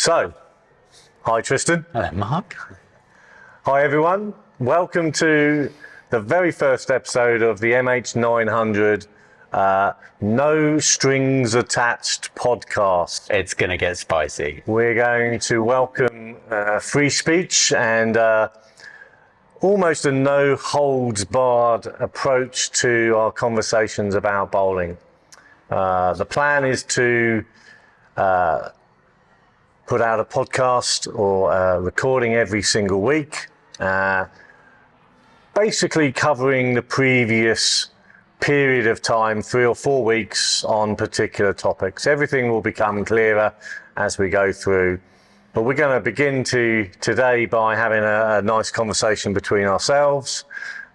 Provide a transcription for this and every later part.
So, hi Tristan. Hello, Mark. Hi everyone. Welcome to the very first episode of the MH900 No Strings Attached podcast. It's going to get spicy. We're going to welcome free speech and almost a no holds barred approach to our conversations about bowling. The plan is to put out a podcast or a recording every single week, basically covering the previous period of time, 3 or 4 weeks on particular topics. Everything will become clearer as we go through. But we're going to begin today by having a nice conversation between ourselves.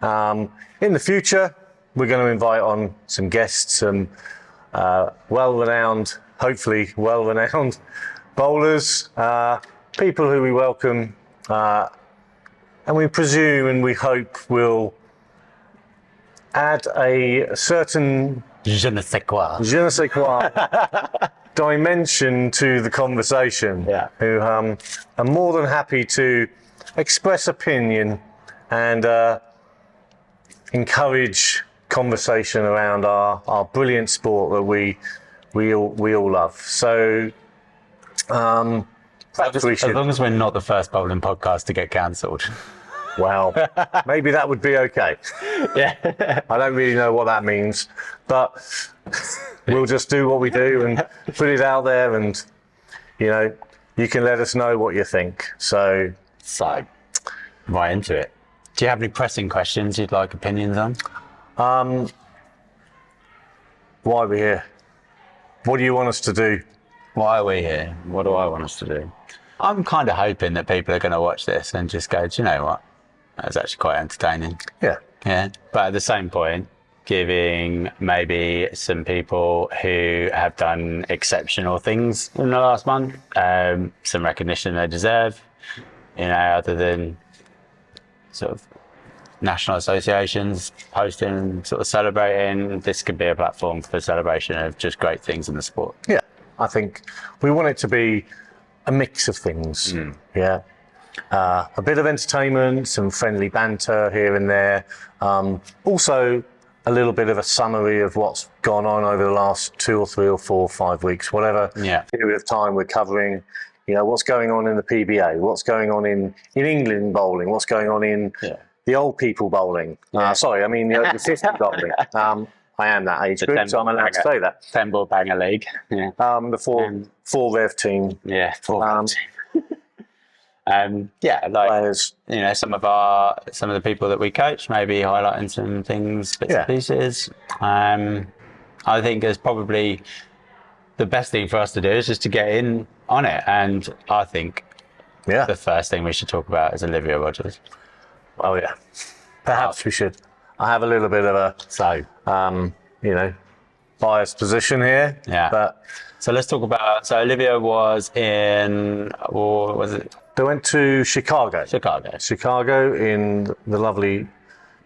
In the future, we're going to invite on some guests, some well-renowned, hopefully well-renowned bowlers, people who we welcome, and we presume and we hope will add a certain Je ne sais quoi. Dimension to the conversation. Yeah. Who are more than happy to express opinion and encourage conversation around our brilliant sport that we all love. So As long as we're not the first bowling podcast to get cancelled. well, maybe that would be okay. Yeah. I don't really know what that means, but we'll just do what we do and put it out there, and you can let us know what you think. So Right into it. Do you have any pressing questions you'd like opinions on? why are we here? What do you want us to do? Why are we here? What do I want us to do? I'm kind of hoping that people are going to watch this and just go, do you know what? That was actually quite entertaining. Yeah. Yeah. But at the same point, giving maybe some people who have done exceptional things in the last month some recognition they deserve, other than sort of national associations posting, sort of celebrating. This could be a platform for celebration of just great things in the sport. Yeah. I think we want it to be a mix of things. Yeah. A bit of entertainment, some friendly banter here and there. Also, a little bit of a summary of what's gone on over the last 2 or 3 or 4 or 5 weeks, whatever period of time we're covering. What's going on in the PBA, what's going on in England bowling, what's going on in the old people bowling. Sorry, I mean the 50 bowling. I am that age group, so I'm allowed to say that. 10-ball banger league. Yeah. The four rev team. Yeah. Players. Some of the people that we coach, maybe highlighting some things, bits and pieces. I think there's probably the best thing for us to do is just to get in on it. And I think the first thing we should talk about is Olivia Rogers. Oh yeah, perhaps we should. I have a little bit of a biased position here. Yeah. But so let's talk about. So Olivia was in, or was it? They went to Chicago. Chicago in the lovely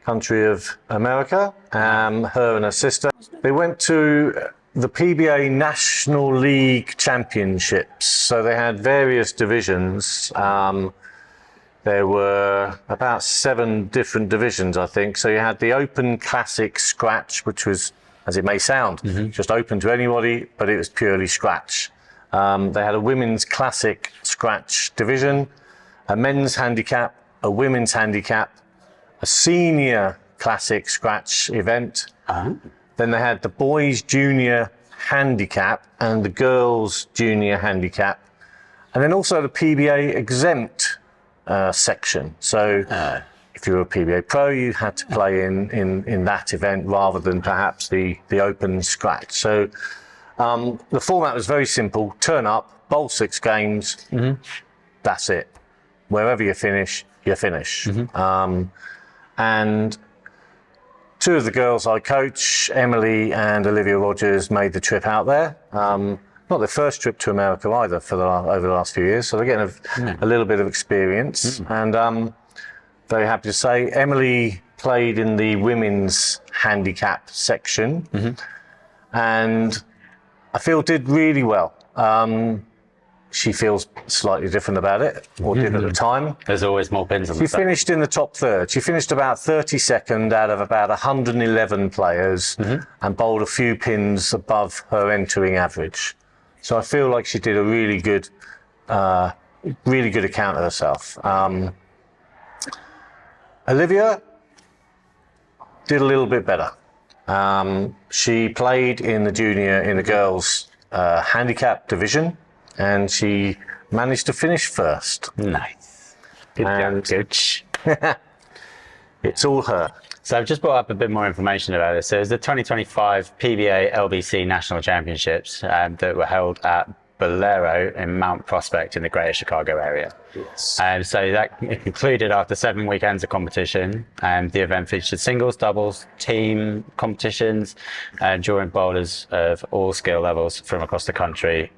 country of America. Her and her sister. They went to the PBA National League Championships. So they had various divisions. There were about 7 different divisions, I think. So you had the Open Classic Scratch, which was, as it may sound, just open to anybody, but it was purely scratch. They had a Women's Classic Scratch division, a Men's Handicap, a Women's Handicap, a Senior Classic Scratch event. Then they had the Boys Junior Handicap and the Girls Junior Handicap. And then also the PBA Exempt section. So if you were a PBA pro, you had to play in that event rather than perhaps the open scratch. So the format was very simple. Turn up, bowl 6 games. That's it. Wherever you finish, you finish. And 2 of the girls I coach, Emily and Olivia Rogers, made the trip out there. Not their first trip to America either over the last few years, so they're getting a little bit of experience. And very happy to say, Emily played in the women's handicap section, and I feel did really well. she feels slightly different about it, or did at the time. There's always more pins on the She side. finished in the top third. She finished about 32nd out of about 111 players and bowled a few pins above her entering average. So I feel like she did a really good account of herself. Olivia did a little bit better. She played in the girls' handicap division, and she managed to finish first. Nice. Good And- job, coach. It's all her. So I've just brought up a bit more information about it. So it's the 2025 PBA LBC National Championships that were held at Bolero in Mount Prospect in the Greater Chicago area. Yes. So that concluded after 7 weekends of competition. The event featured singles, doubles, team competitions, drawing bowlers of all skill levels from across the country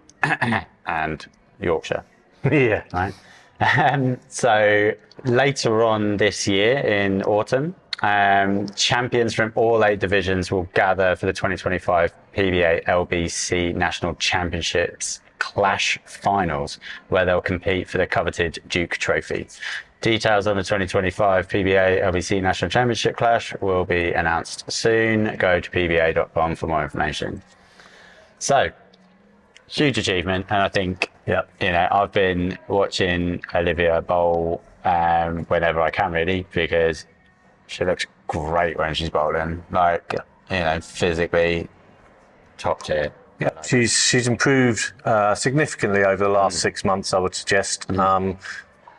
and Yorkshire. Yeah. Right. So later on this year in autumn, champions from all 8 divisions will gather for the 2025 PBA LBC National Championships Clash Finals, where they'll compete for the coveted Duke Trophy. Details on the 2025 PBA LBC National Championship Clash will be announced soon. Go to pba.com for more information. So, huge achievement, and I think I've been watching Olivia bowl whenever I can, really, because she looks great when she's bowling. Physically top tier. Yeah, she's improved significantly over the last 6 months, I would suggest.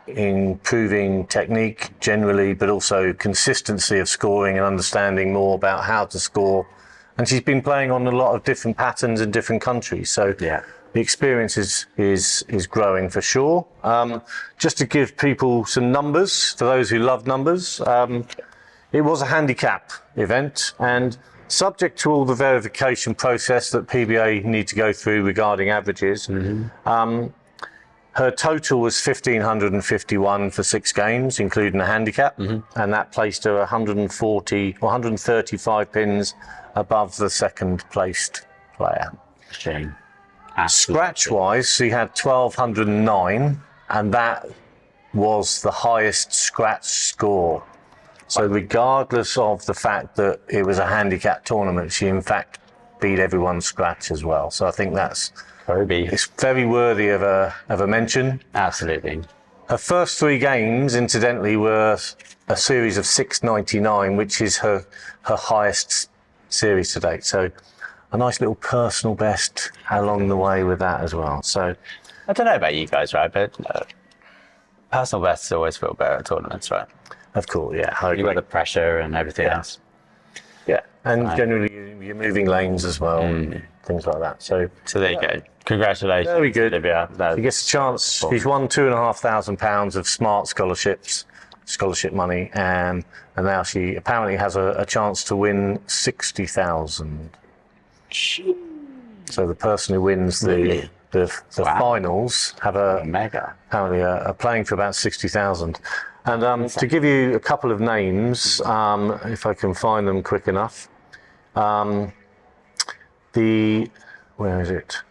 Improving technique generally, but also consistency of scoring and understanding more about how to score. And she's been playing on a lot of different patterns in different countries. So the experience is growing for sure. Just to give people some numbers, for those who love numbers, it was a handicap event, and subject to all the verification process that PBA need to go through regarding averages, her total was 1,551 for 6 games, including a handicap, and that placed her 140 or 135 pins above the second placed player. Shame. Scratch-wise, she had 1,209, and that was the highest scratch score. So regardless of the fact that it was a handicap tournament, she in fact beat everyone's scratch as well. So I think it's very worthy of a mention. Absolutely. Her first 3 games, incidentally, were a series of 699, which is her highest series to date. So a nice little personal best along the way with that as well. So I don't know about you guys, right? But personal bests always feel better at tournaments, right? of course, yeah, I You agree. got the pressure and everything else. Yeah, and Right. generally you're moving lanes as well, and things like that. So So there you go. Congratulations, very good. Olivia. She gets a chance. She's won £2,500 of smart scholarship money, and now she apparently has a chance to win 60,000. So the person who wins the Wow. finals have Mega. apparently are playing for about 60,000. And to give you a couple of names, if I can find them quick enough, where is it?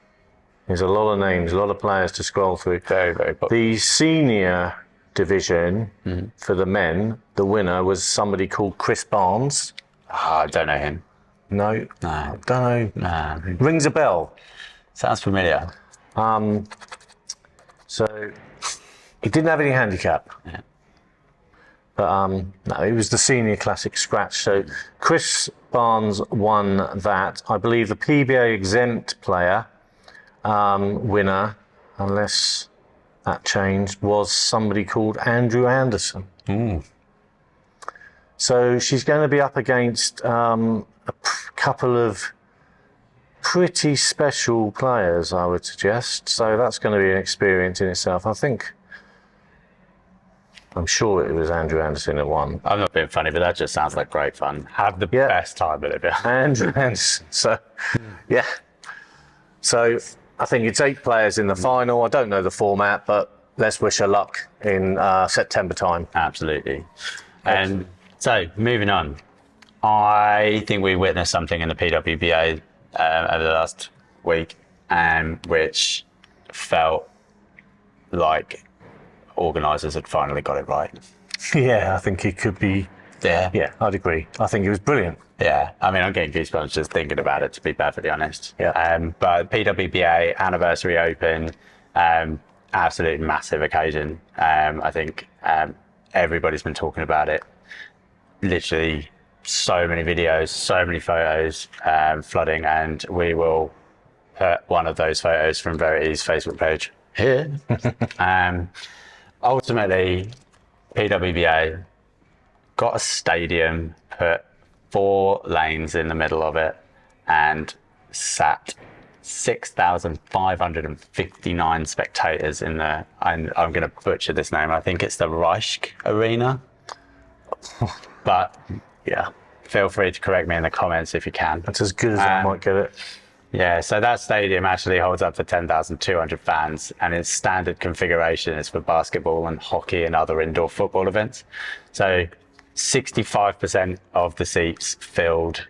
There's a lot of names, a lot of players to scroll through. Very, very popular. The senior division for the men, the winner was somebody called Chris Barnes. I don't know him. No, No. I don't know. Nah. Rings a bell. Sounds familiar. So he didn't have any handicap. Yeah. But no, it was the senior classic scratch. So Chris Barnes won that. I believe the PBA exempt player winner, unless that changed, was somebody called Andrew Anderson. So she's going to be up against a couple of pretty special players, I would suggest. So that's going to be an experience in itself. I'm sure it was Andrew Anderson that won. I'm not being funny, but that just sounds like great fun. Have the Yeah. best time, Olivia. Andrew Anderson. So, yeah. So I think it's 8 players in the final. I don't know the format, but let's wish her luck in September time. Absolutely. And so, moving on. I think we witnessed something in the PWBA over the last week, which felt like organisers had finally got it right. Yeah, I think it could be. Yeah, I'd agree. I think it was brilliant. Yeah, I mean, I'm getting goosebumps just thinking about it, to be perfectly honest. Yeah. But PWBA Anniversary Open, absolutely massive occasion. I think everybody's been talking about it. Literally so many videos, so many photos flooding, and we will put one of those photos from Verity's Facebook page here. Ultimately, PWBA got a stadium, put 4 lanes in the middle of it, and sat 6,559 spectators in the, I'm going to butcher this name, I think it's the Reich Arena. But Yeah, feel free to correct me in the comments if you can. that's as good as I might get it. Yeah, so that stadium actually holds up to 10,200 fans, and its standard configuration is for basketball and hockey and other indoor football events. So 65% of the seats filled,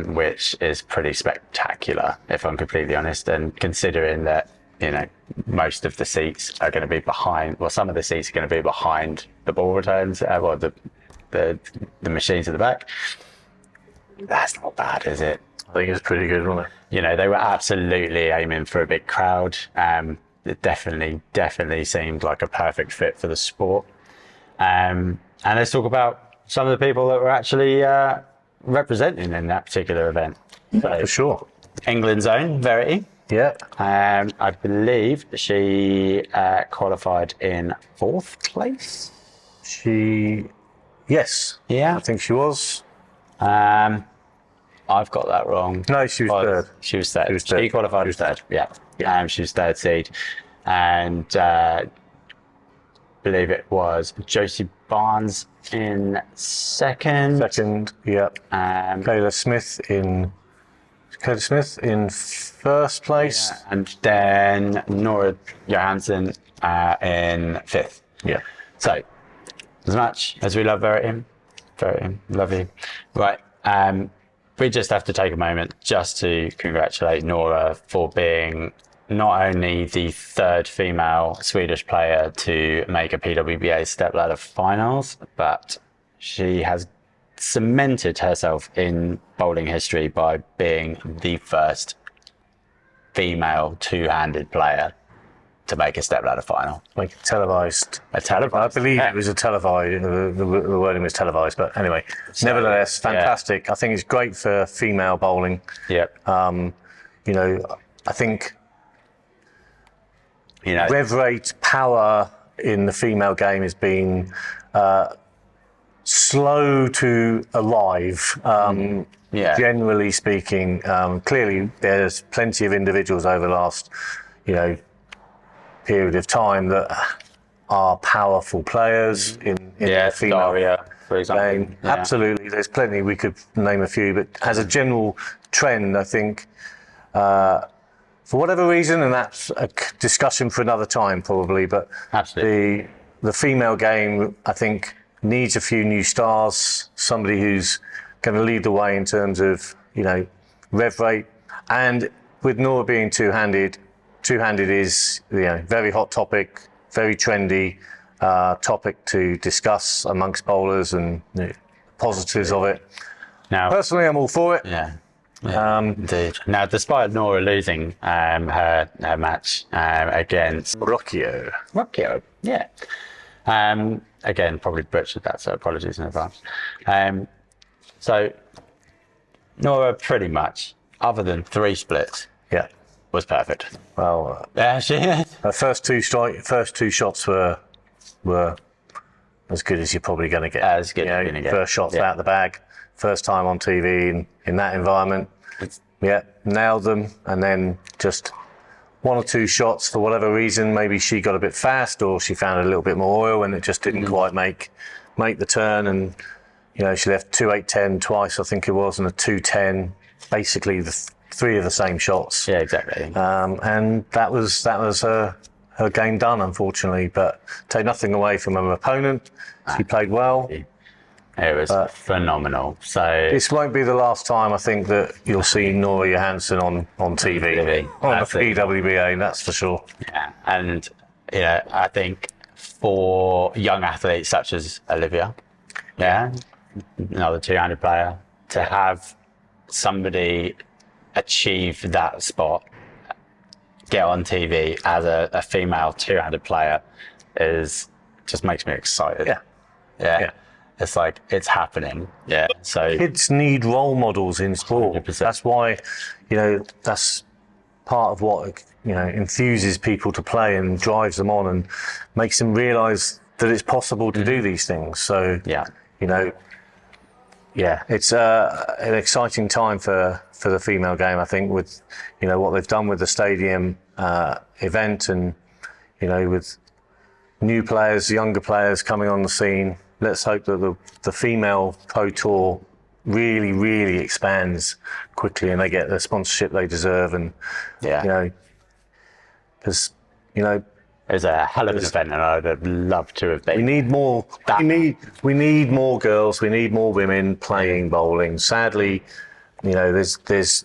which is pretty spectacular, if I'm completely honest. And considering that, you know, most of the seats are going to be behind, well, some of the seats are going to be behind the ball returns, or the machines at the back. That's not bad, is it? I think it was pretty good, wasn't it? You know, they were absolutely aiming for a big crowd. It definitely seemed like a perfect fit for the sport. And let's talk about some of the people that were actually representing in that particular event. So, For sure. England's own Verity. Yeah. I believe she qualified in 4th place. Yes. Yeah. I think she was. I've got that wrong. No, she was third. She was third. She was third. She qualified as third. Yeah. She was third seed. And believe it was Josie Barnes in second. Second, yeah. Kayla Smith in first place. Yeah, and then Nora Johansson in 5th. Yeah. So, as much as we love Verity, love you. Right. We just have to take a moment just to congratulate Nora for being not only the 3rd female Swedish player to make a PWBA stepladder finals, but she has cemented herself in bowling history by being the first female 2-handed player to make a stepladder final. Like televised. A televised. I believe it was a televised. The wording was televised, but anyway, nevertheless, fantastic. Yeah. I think it's great for female bowling. Yep. You know, I think you know, rev rate power in the female game has been slow to arrive. Generally speaking, clearly there's plenty of individuals over the last, period of time that are powerful players in the female Daria, for example. game. Yeah. Absolutely, there's plenty. We could name a few, but as a general trend, I think for whatever reason, and that's a discussion for another time probably, but absolutely, the female game, I think, needs a few new stars, somebody who's going to lead the way in terms of, rev rate. And with Nora being two-handed is, very hot topic, very trendy topic to discuss amongst bowlers and positives of it. Now, personally, I'm all for it. Yeah. Indeed. Now, despite Nora losing her match against Rocchio, yeah. Again, probably butchered that, so apologies in advance. So, Nora pretty much, other than 3 splits, was perfect. Well, she is. Her first two shots were as good as you're probably going to get. As good as you're going to get. First shots out the bag, first time on TV in that environment. Nailed them, and then just 1 or 2 shots for whatever reason. Maybe she got a bit fast, or she found a little bit more oil, and it just didn't quite make the turn. And she left 2-8-10 twice, I think it was, and a 2-10. Basically, the 3 of the same shots. Yeah, exactly. And that was her game done, unfortunately. But take nothing away from her opponent. She played well. It was phenomenal. So this won't be the last time, I think, that you'll see Nora Johansson on TV. On the PWBA, that's for sure. Yeah, and I think for young athletes such as Olivia, another 200 player, to have somebody achieve that spot, get on TV as a female 200 player, just makes me excited. Yeah. It's like, it's happening. Yeah. So kids need role models in sport. 100%. That's why, that's part of what, enthuses people to play and drives them on and makes them realise that it's possible to do these things. So, it's an exciting time for the female game, I think, with, what they've done with the stadium event and, with new players, younger players coming on the scene. Let's hope that the female pro tour really, really expands quickly and they get the sponsorship they deserve. And, because, it was a hell of an event, and I'd have loved to have been. We need more. We need more girls. We need more women playing bowling. Sadly, there's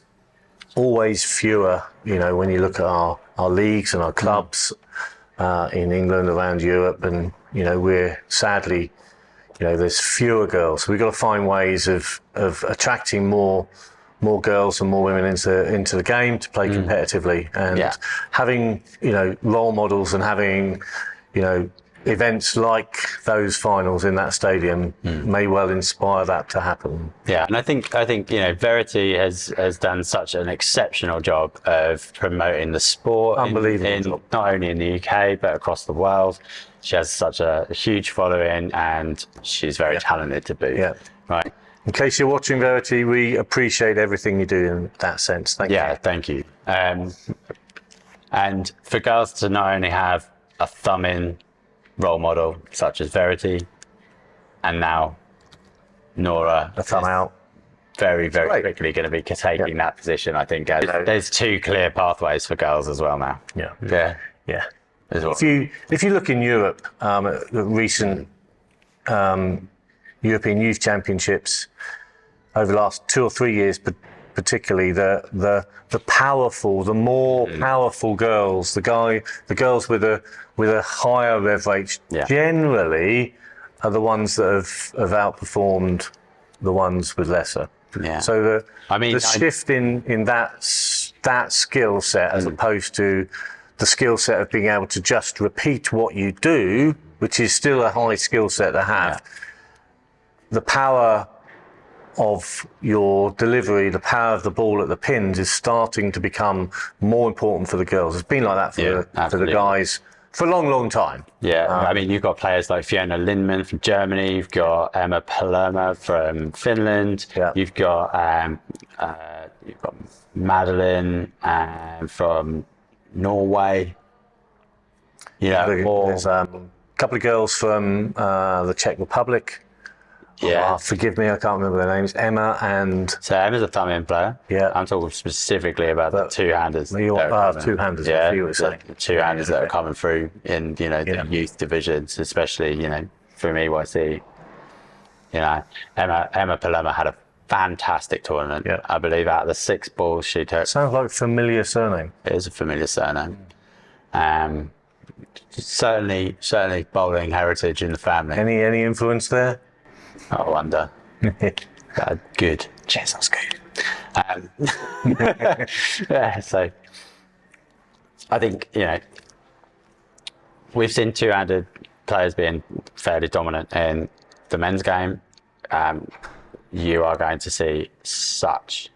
always fewer. When you look at our leagues and our clubs in England, around Europe, and we're sadly, there's fewer girls. So we've got to find ways of attracting more girls and more women into the game to play competitively, and having role models and having events like those finals in that stadium may well inspire that to happen. Yeah, and I think Verity has done such an exceptional job of promoting the sport. Unbelievable. Not only in the UK but across the world. She has such a huge following, and she's very talented to boot. Yeah. Right. In case you're watching, Verity, we appreciate everything you do in that sense. Thank you. Yeah, thank you. And for girls to not only have a thumb-in role model such as Verity, and now Nora, A thumb out. very, very quickly going to be taking that position. I think there's two clear pathways for girls as well now. Yeah. As well. If you look in Europe, at the recent European Youth Championships over the last 2 or 3 years, but particularly the more powerful girls, the girls with a higher rev rate generally are the ones that have outperformed the ones with lesser. Yeah. So the shift in that skill set, as opposed to the skill set of being able to just repeat what you do, which is still a high skill set to have. The power of your delivery, the power of the ball at the pins is starting to become more important for the girls. It's been like that for the guys for a long, long time. Yeah, you've got players like Fiona Lindman from Germany, you've got Emma Palermo from Finland, you've got Madeline from Norway. There's a couple of girls from the Czech Republic. Forgive me, I can't remember their names. Emma and... So Emma's a thumb-in player. Yeah. I'm talking specifically about the two-handers. Two-handers, you were saying. The two-handers that are coming through in, the youth divisions, especially, from EYC. Emma Palermo had a fantastic tournament. Yeah. I believe out of the 6 balls she took... Sounds like a familiar surname. It is a familiar surname. Certainly bowling heritage in the family. Any influence there? I wonder. Good. Cheers, that's good. So I think, we've seen two-handed players being fairly dominant in the men's game. You are going to see such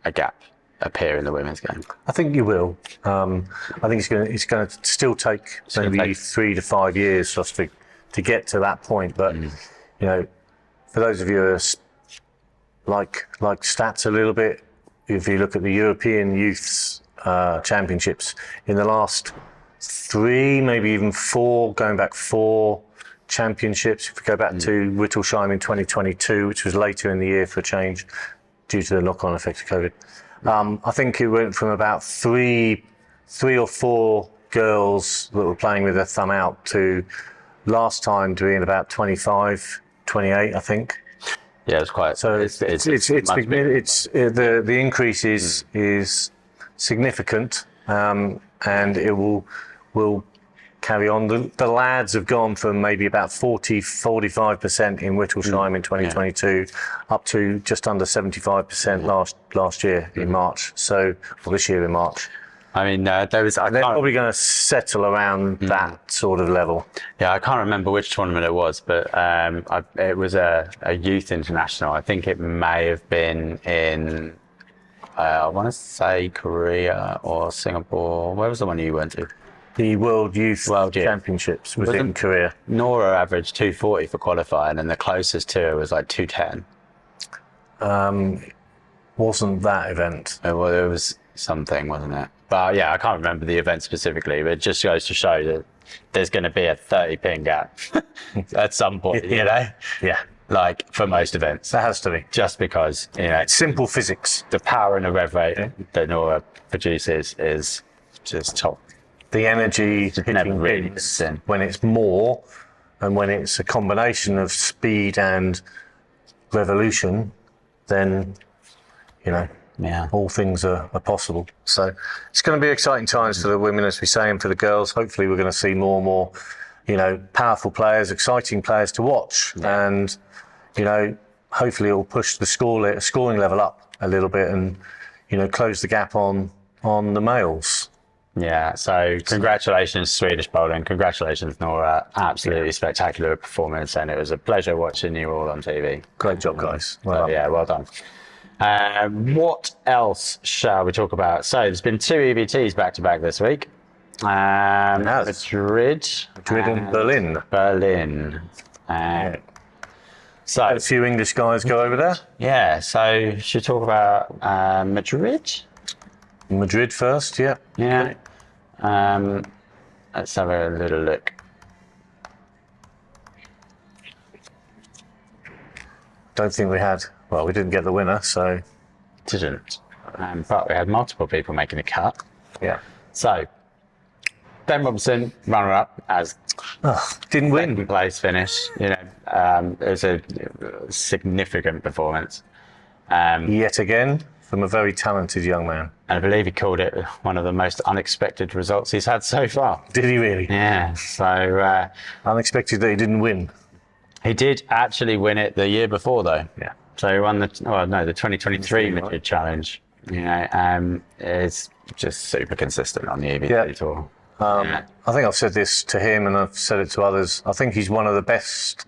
a gap appear in the women's game. I think you will. I think it's going to still take maybe 3 to 5 years for us to get to that point. But, for those of you who are like stats a little bit, if you look at the European Youths Championships in the last 3, maybe even 4, going back 4 championships, if we go back to Wittelsheim in 2022, which was later in the year for a change due to the knock-on effect of COVID, I think it went from about 3 or 4 girls that were playing with their thumb out to last time doing about 25, 28, I think. Yeah, it's quite. So the increase is significant, and it will carry on. The lads have gone from maybe about 45% in Wittelsheim in 2022 up to just under 75% last year in March. So, or this year in March. I mean, they're probably going to settle around that sort of level. Yeah, I can't remember which tournament it was, but it was a youth international. I think it may have been in, I want to say Korea or Singapore. Where was the one you went to? The World Youth Championships was in Korea. Nora averaged 240 for qualifying, and the closest to her was like 210. Wasn't that event? It was something, wasn't it? But yeah, I can't remember the event specifically, but it just goes to show that there's going to be a 30 pin gap at some point, you know? Yeah. Like for most events. That has to be. Just because, you know, it's simple physics. The power and the rev rate that Nora produces is just top. The energy hitting pins when it's more, and when it's a combination of speed and revolution, then, you know, all things are possible. So it's going to be exciting times for the women, as we say, and for the girls. Hopefully we're going to see more and more, you know, powerful players, exciting players to watch. And, you know, hopefully it will push the scoring level up a little bit and, you know, close the gap on the males. Yeah, so congratulations, Swedish bowling. Congratulations, Nora. Absolutely spectacular performance, and it was a pleasure watching you all on TV. Great job, guys. Well done. What else shall we talk about? So there's been 2 EBTs back-to-back this week. Madrid and Berlin. So a few English guys go over there. Yeah, so should we talk about Madrid? Madrid first, yeah. Yeah. Let's have a little look. Don't think we had. Well, we didn't get the winner, so. Didn't. But we had multiple people making the cut. Yeah. So, Ben Robinson, runner-up, as didn't win. Second place finish. You know, it was a significant performance. Yet again, from a very talented young man. And I believe he called it one of the most unexpected results he's had so far. Did he really? Yeah. So unexpected that he didn't win. He did actually win it the year before, though. Yeah. So he won the 2023 Madrid Challenge. You know, it's just super consistent on the EBT tour. I think I've said this to him, and I've said it to others. I think he's one of the best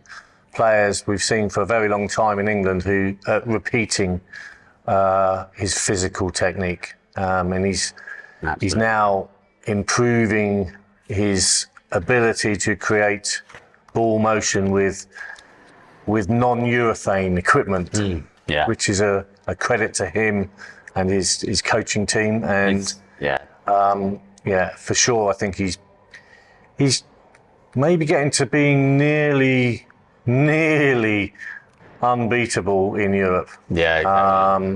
players we've seen for a very long time in England who repeating his physical technique, and he's now improving his ability to create ball motion with non-urethane equipment, which is a credit to him and his coaching team. And for sure, I think he's maybe getting to being nearly unbeatable in Europe. Yeah,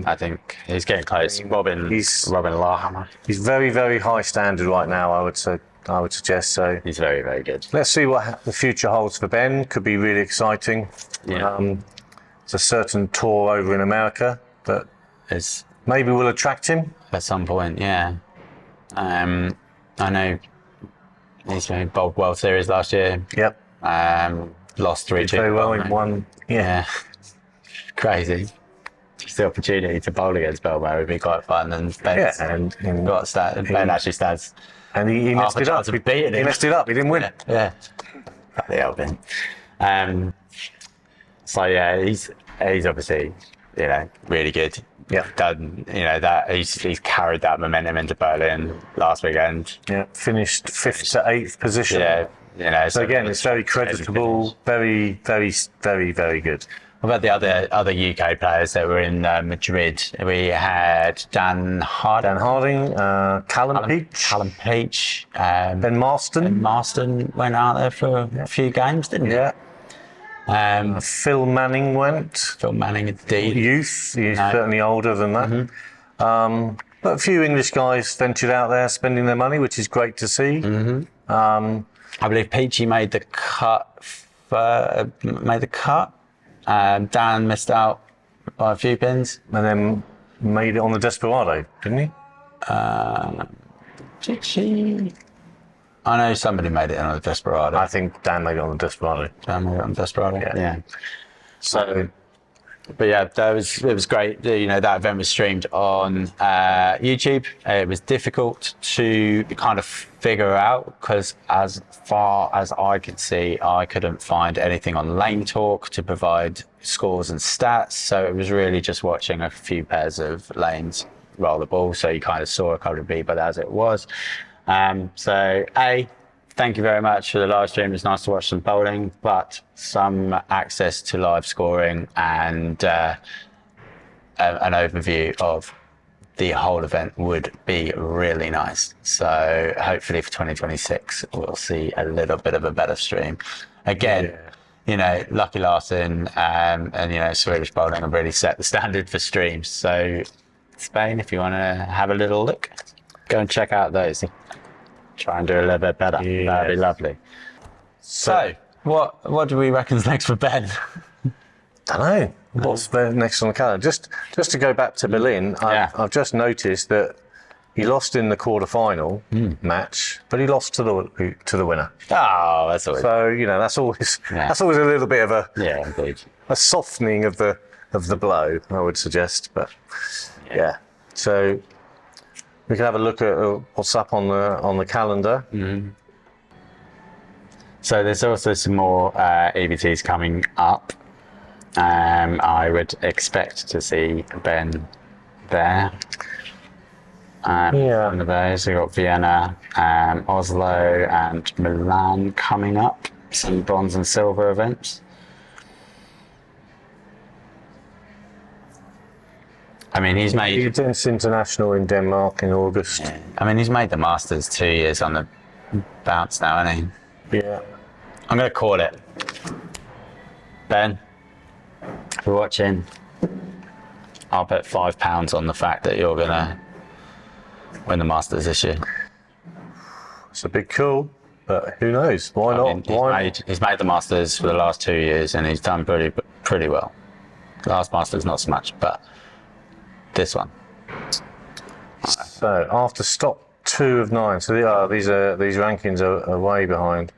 I think he's getting close. Robin Lahammer. He's very, very high standard right now, I would suggest. So he's very, very good. Let's see what the future holds for Ben. Could be really exciting. Yeah. There's a certain tour over in America that maybe will attract him at some point. Yeah. I know he's been bowled World Series last year. Yep. Lost 3-2. Very well in one. Yeah. Crazy. Just the opportunity to bowl against Belmar would be quite fun. And Ben got a stat. Ben actually stands. And he messed it up. He messed it up. He didn't win it. Yeah. The hell, Ben. So yeah, he's obviously, you know, really good. Yeah. Done, you know, that he's carried that momentum into Berlin last weekend. Yeah. Finished 5th to 8th position. Yeah. You know, so again, it's very creditable, very, very, very, very good. What about the other UK players that were in Madrid? We had Dan Harding, Callum Peach, Ben Marston. Ben Marston went out there for a few games, didn't he? Yeah. Phil Manning went. Phil Manning, indeed. Youth. He's certainly older than that. Mm-hmm. But a few English guys ventured out there spending their money, which is great to see. Mm-hmm. I believe Peachy made the cut. Dan missed out by a few pins. And then made it on the Desperado, didn't he? Did he? I know somebody made it on the Desperado. I think Dan made it on the Desperado. Dan made it on the Desperado. Yeah. So, but yeah, it was great. You know, that event was streamed on YouTube. It was difficult to kind of figure out because as far as I could see, I couldn't find anything on Lane Talk to provide scores and stats. So it was really just watching a few pairs of lanes roll the ball. So you kind of saw a couple of people as it was. So thank you very much for the live stream. It's nice to watch some bowling, but some access to live scoring and an overview of the whole event would be really nice. So hopefully for 2026, we'll see a little bit of a better stream. Again, you know, Lucky Larson and you know, Swedish bowling have really set the standard for streams. So Spain, if you want to have a little look, go and check out those. Try and do a little bit better. Yes. That'd be lovely. So, what do we reckon's next for Ben? Don't know. What's next on the calendar? Just to go back to Berlin, I've just noticed that he lost in the quarter-final match, but he lost to the winner. Oh, that's always. So you know that's always a little bit of a softening of the blow, I would suggest. But so. We can have a look at what's up on the calendar. Mm-hmm. So there's also some more EBTs coming up. I would expect to see Ben there. One of those. We've got Vienna, Oslo and Milan coming up. Some bronze and silver events. I mean, he's made Tennis International in Denmark in August. Yeah. I mean, he's made the Masters 2 years on the bounce now, hasn't he? Yeah. I'm going to call it. Ben, if you're watching, I'll bet £5 on the fact that you're going to win the Masters this year. It's a big call, but who knows? Why not? He's made the Masters for the last 2 years and he's done pretty well. Last Masters, not so much, but this one. So after stop 2 of 9, so these rankings are way behind.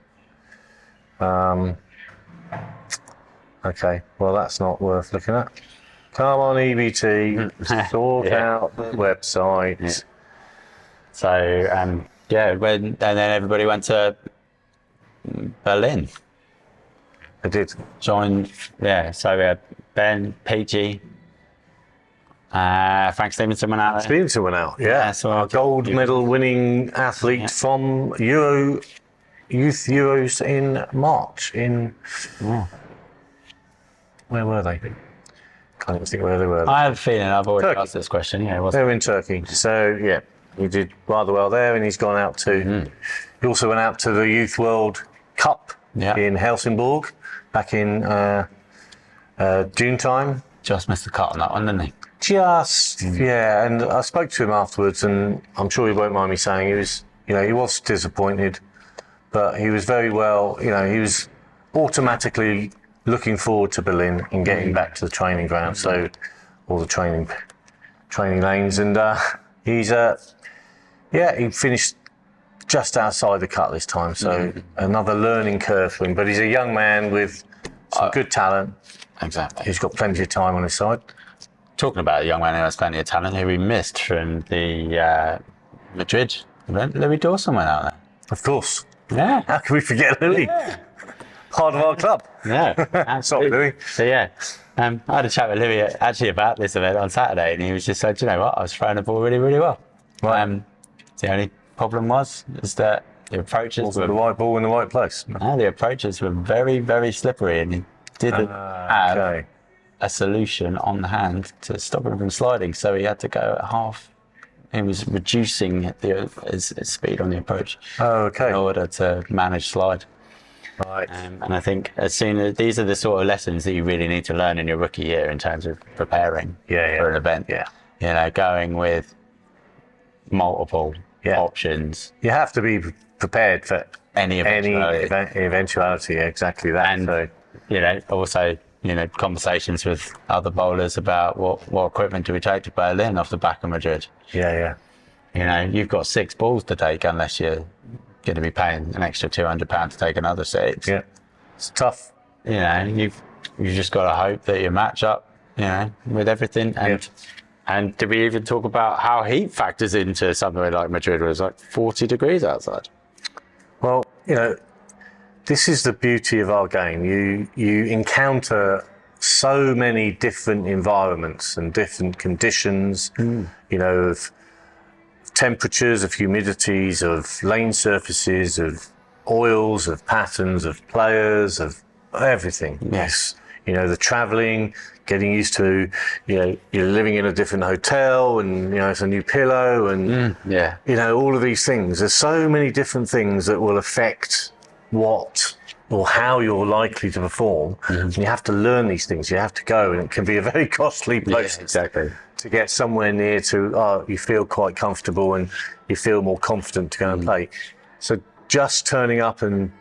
Okay, well that's not worth looking at. Come on, EBT, sort out the website. Yeah. So and then everybody went to Berlin. I did. Joined. So we had Ben, PG. Frank Stevenson went out there. Stevenson went out, So our gold medal winning athlete from Youth Euros in March where were they? Can't even think where they were. I have a feeling I've already asked this question. They were in Turkey. So he did rather well there, and he's gone out to. He also went out to the Youth World Cup in Helsingborg back in June time. Just missed the cut on that one, didn't he? And I spoke to him afterwards, and I'm sure he won't mind me saying he was disappointed, but he was very well. You know, he was automatically looking forward to Berlin and getting back to the training ground, so all the training lanes, and he finished just outside the cut this time, so another learning curve for him. But he's a young man with some good talent. Exactly. He's got plenty of time on his side. Talking about a young man who has plenty of talent, who we missed from the Madrid event, Louis Dawson went out there. Of course. Yeah. How can we forget Louis? Yeah. Part of our club. Yeah. Sorry, Louis. So I had a chat with Louis actually about this event on Saturday, and he was just like, you know what, I was throwing the ball really, really well. Right. The only problem is that the approaches were the right ball in the right place. No, the approaches were very, very slippery, and he didn't have a solution on the hand to stop him from sliding, so he had to go at half. He was reducing his speed on the approach in order to manage slide. Right. And I think these are the sort of lessons that you really need to learn in your rookie year in terms of preparing for an event. Yeah. You know, going with multiple options. You have to be prepared for any eventuality. Exactly that. And also conversations with other bowlers about what equipment do we take to Berlin off the back of Madrid. Yeah. You've got 6 balls to take unless you're going to be paying an extra £200 to take another 6. Yeah, it's tough. You know, you've just got to hope that you match up, you know, with everything. And did we even talk about how heat factors into somewhere like Madrid, where it's like 40 degrees outside? Well, you know, this is the beauty of our game. You encounter so many different environments and different conditions, you know, of temperatures, of humidities, of lane surfaces, of oils, of patterns, of players, of everything. Yes. You know, the traveling, getting used to, you know, you're living in a different hotel and, you know, it's a new pillow and, you know, all of these things. There's so many different things that will affect what or how you're likely to perform. And you have to learn these things. You have to go, and it can be a very costly process to get somewhere near to, you feel quite comfortable and you feel more confident to go and play. So just turning up and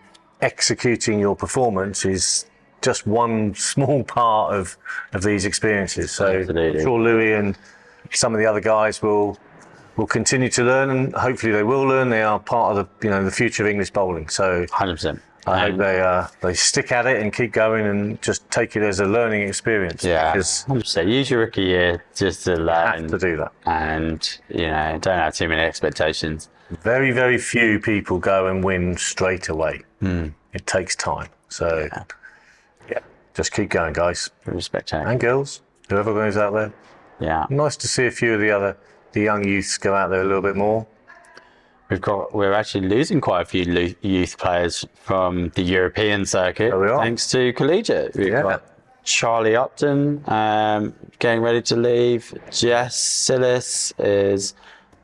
executing your performance is just one small part of these experiences. So I'm sure Louis and some of the other guys will continue to learn, and hopefully they will learn. They are part of the, you know, the future of English bowling. So 100%. I hope they stick at it and keep going and just take it as a learning experience. Yeah, because 100%. Use your rookie year just to learn. have to do that. And, you know, don't have too many expectations. Very, very few people go and win straight away. It takes time. So, yeah, just keep going, guys. Respect And girls, whoever goes out there. Yeah. Nice to see a few of the young youths go out there a little bit more. We're actually losing quite a few youth players from the European circuit, There we are. thanks to collegiate. We've got Charlie Upton getting ready to leave. Jess Sillis is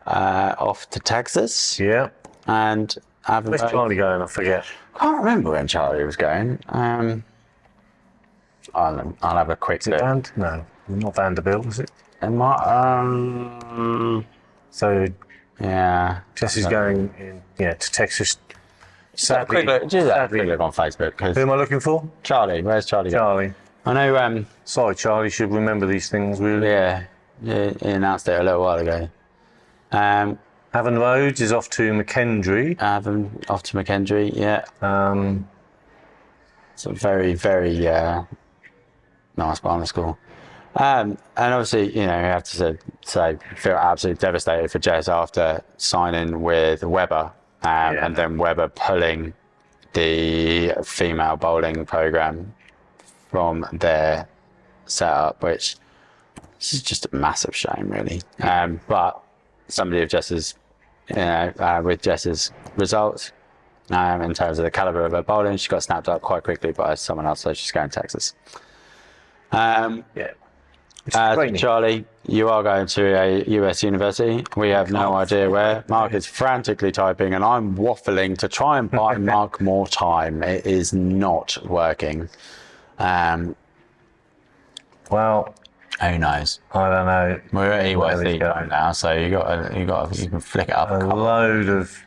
off to Texas. Yeah. And Where's Charlie going? I forget. Can't remember when Charlie was going. I'll have a quick look. No, not Vanderbilt, is it? So Yeah. Jesse's going to Texas. Quick look, just have a quick look on Facebook. Who am I looking for? Charlie, where's Charlie? Charlie. I know. Sorry, Charlie. Should remember these things. Really. Yeah, he announced it a little while ago. Avon Rhodes is off to McKendree. Off to McKendree. Yeah. It's a very, very nice bowling school. And obviously, you know, you have to say, feel absolutely devastated for Jess after signing with Weber, and then Weber pulling the female bowling program from their setup, which is just a massive shame, really. But somebody of Jess's, you know, with Jess's results, in terms of the caliber of her bowling, she got snapped up quite quickly by someone else, so she's going to Texas. Charlie, you are going to a US university. We have no idea where. Mark is frantically typing, and I'm waffling to try and buy Mark more time. It is not working. Well, who knows? I don't know. We're at EYC now, so you can flick it up. A load of.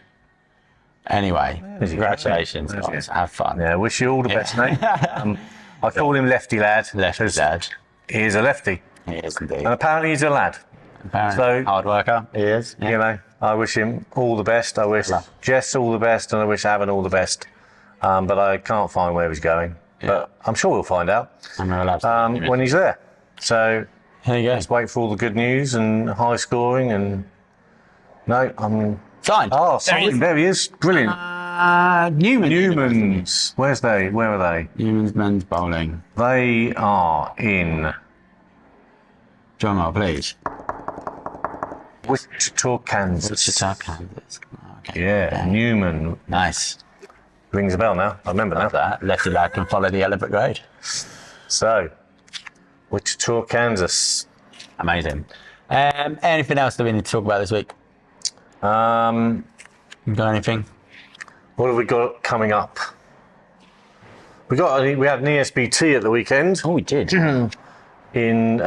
Anyway, congratulations, guys. Have fun. Yeah, wish you all the best, mate. I call him Lefty Lad. Lefty Lad. He is a lefty. He is indeed. And apparently he's a lad. So, hard worker. He is. Yeah. You know, I wish him all the best. I wish Jess all the best, and I wish Avon all the best. But I can't find where he's going. Yeah. But I'm sure we'll find out when he's there. So here you go. Let's wait for all the good news and high scoring. And no, I'm signed. Oh, signed. There he is. Brilliant. Newman's. Where are they? Newman's men's bowling. They are in. John Moore, please. Wichita, Kansas. Wichita, Kansas. Okay. Yeah, Newman. Nice. Rings a bell now. I remember now. That. Lefty lad can follow the elephant road. So, Wichita, Kansas. Amazing. Anything else that we need to talk about this week? You got anything? What have we got coming up? We had an ESBT at the weekend. Oh, we did. In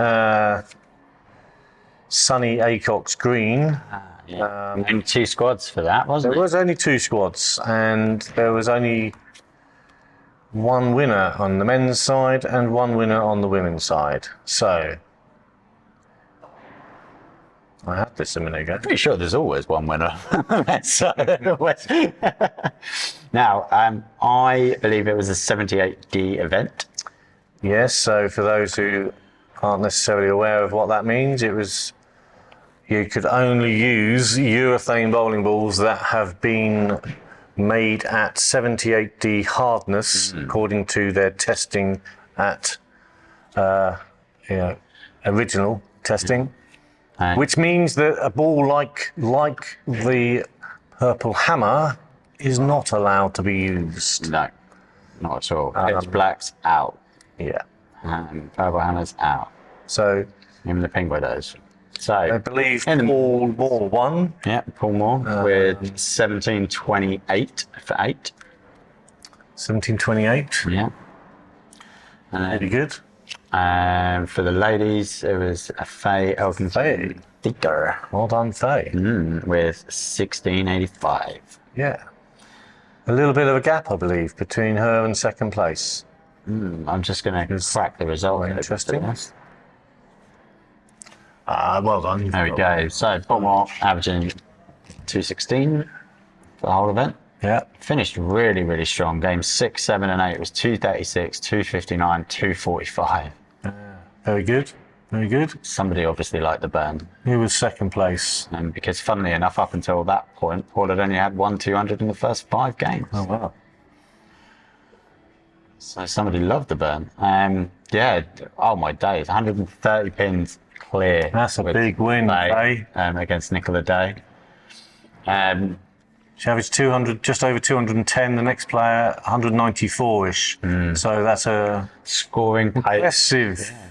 sunny Acox Green. Only 2 squads for that, wasn't it? There was only 2 squads, and there was only 1 winner on the men's side and 1 winner on the women's side. So I had this a minute ago. Pretty sure there's always one winner. Now, I believe it was a 78D event. Yes, so for those who aren't necessarily aware of what that means, it was you could only use urethane bowling balls that have been made at 78D hardness, according to their testing at original testing. Which means that a ball like the Purple Hammer is not allowed to be used. No, not at all. Pitch Black's out. Yeah. Purple Hammer's out. So Even the Pink Widows. So I believe Paul Moore won. Yeah, Paul Moore with 1728 for 8. 1728. Yeah. Pretty good. For the ladies, it was a Faye Elkington Dicker. Well done, Faye. With 1685. Yeah. A little bit of a gap, I believe, between her and second place. I'm just going to crack the result. Interesting. Well done. There we go. So, Paul Moore averaging 216 for the whole event. Yeah. Finished really, really strong. Games 6, 7, and 8 was 236, 259, 245. Very good. Very good. Somebody obviously liked the burn. Who was second place? Because funnily enough, up until that point, Paul had only had 1-200 in the first 5 games. Oh, wow. So somebody loved the burn. Yeah, oh my days, 130 pins clear. That's a big win, Faye. Against Nicola Day. She averaged 200, just over 210. The next player, 194-ish. So that's a Scoring pace.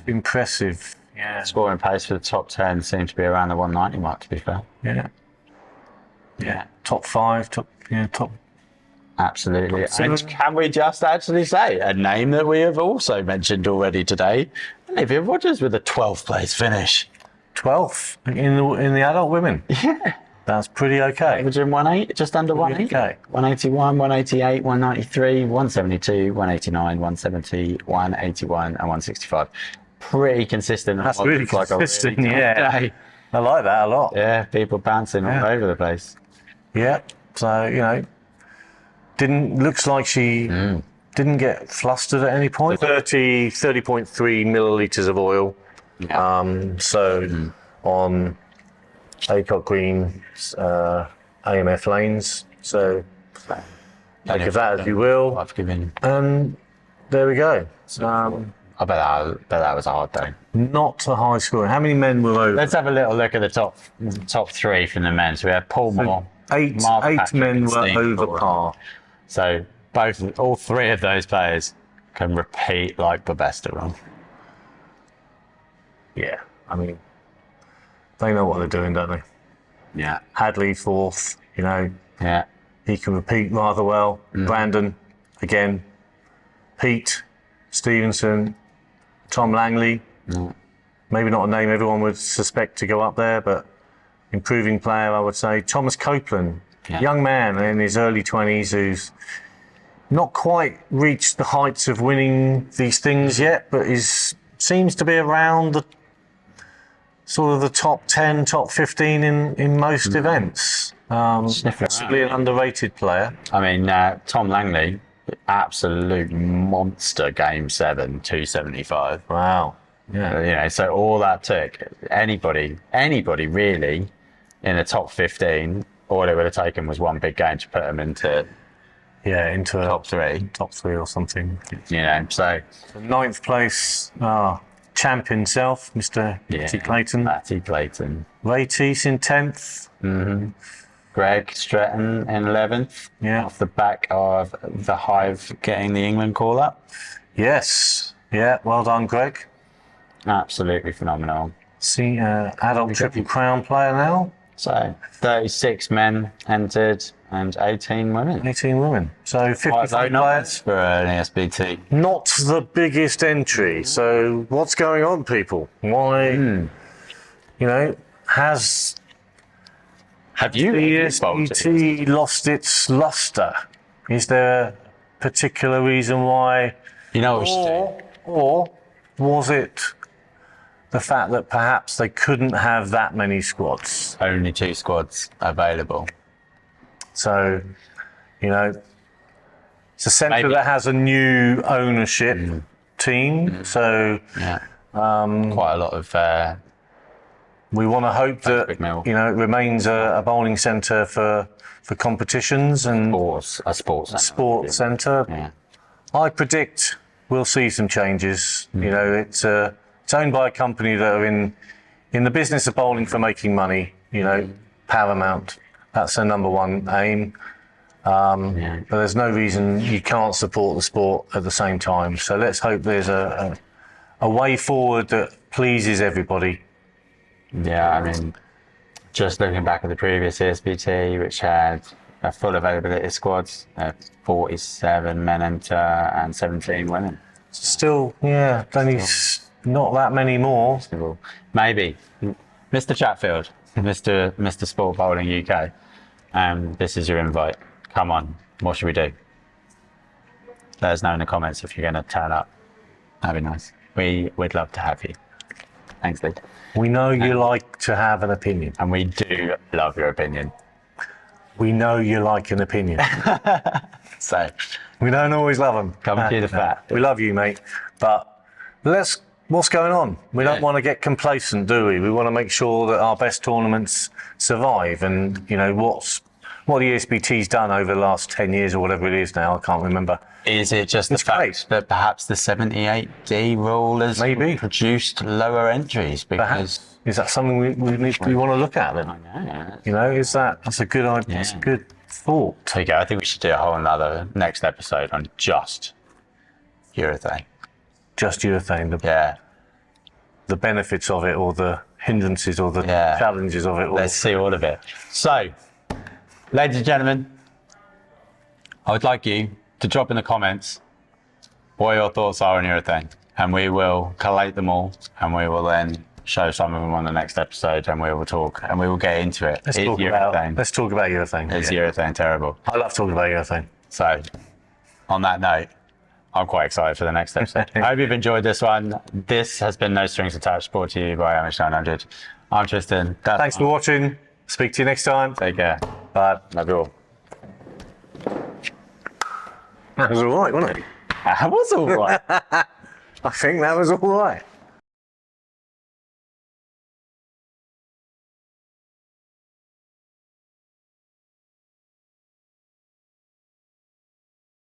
Impressive. Yeah. Scoring pace for the top 10 seemed to be around the 190 mark, to be fair. Yeah. Top 5, top. Absolutely. And can we just actually say a name that we have also mentioned already today? Olivia Rogers with a 12th place finish. 12th in the adult women. Yeah. That's pretty okay. Averaging 180, just under 180. Okay. 181, 188, 193, 172, 189, 170, 181, and 165. Pretty consistent. That's really consistent, really yeah. day. I like that a lot. Yeah, people bouncing all over the place. Yeah. So, looks like she didn't get flustered at any point. 30.3 millilitres of oil. Yeah. On Aycock Green's AMF lanes. So think of that as you will. I've given. And there we go. I bet that was a hard day. Not a high score. How many men were over? Let's have a little look at the top 3 from the men. So we have Paul Moore. Eight men were over par. So all 3 of those players can repeat like the best of them. Yeah, I mean, they know what they're doing, don't they? Yeah. Hadley 4th, Yeah. he can repeat rather well. Brandon, again. Pete, Stevenson, Tom Langley. Maybe not a name everyone would suspect to go up there, but improving player, I would say. Thomas Copeland, young man in his early 20s who's not quite reached the heights of winning these things yet, but seems to be around the sort of the top 10, top 15 in most events. Possibly an underrated player. I mean, Tom Langley, absolute monster game 7, 275. Wow. Yeah. So all that took, anybody really in the top 15, all it would have taken was one big game to put them into top 3. Top 3 or something. So 9th place, champ himself, Mr. Matty Clayton. Matty Clayton. Ray Teese in 10th. Greg Stretton in 11th. Yeah. Off the back of the Hive getting the England call up. Yes. Yeah, well done, Greg. Absolutely phenomenal. See, adult Triple Crown player now. So 36 men entered and 18 women. 18 women. So 55 players for an ESBT. Not the biggest entry. So what's going on, people? Why? Have you the ESBT lost its luster? Is there a particular reason why? Or was it the fact that perhaps they couldn't have that many squads. Only 2 squads available. So, you know, it's a centre Maybe. that has a new ownership team. So Yeah. Quite a lot of we want to hope that, big mill. you know, it remains a bowling centre for competitions and sports centre. Yeah. I predict we'll see some changes. You know, it's owned by a company that are in the business of bowling for making money. You know, paramount. That's their number one aim. But there's no reason you can't support the sport at the same time. So let's hope there's a way forward that pleases everybody. Yeah, I mean, just looking back at the previous ESBT, which had a full availability squads, 47 men enter and 17 women. Still, yeah, only not that many more. Maybe. Mr. Chatfield, Mr. Sport Bowling UK, this is your invite. Come on, what should we do? Let us know in the comments if you're going to turn up. That'd be nice. We'd love to have you. Thanks, Lee. We know you like to have an opinion. And we do love your opinion. We know you like an opinion. So, We don't always love them. come to the fat. We love you, mate. But what's going on? We don't want to get complacent, do we? We want to make sure that our best tournaments survive. And, you know, what the ESBT's done over the last 10 years or whatever it is now, I can't remember. Is it just the fact that perhaps the 78D rule has produced lower entries? Because Perhaps. Is that something we want to look at then? Yeah. You know, that's a good idea. It's a good thought. There you go. I think we should do a whole another next episode on just urethane. Just urethane, the benefits of it, or the hindrances, or the challenges of it. Let's see all of it. So, ladies and gentlemen, I would like you to drop in the comments what your thoughts are on urethane, and we will collate them all, and we will then show some of them on the next episode, and we will talk, and we will get into it. Let's talk about urethane. Is urethane terrible? I love talking about urethane. So, on that note, I'm quite excited for the next episode. I hope you've enjoyed this one. This has been No Strings Attached, brought to you by MH900. I'm Tristan. Thanks for watching. Speak to you next time. Take care. Bye. Love you all. That was all right, wasn't it? That was all right. I think that was all right.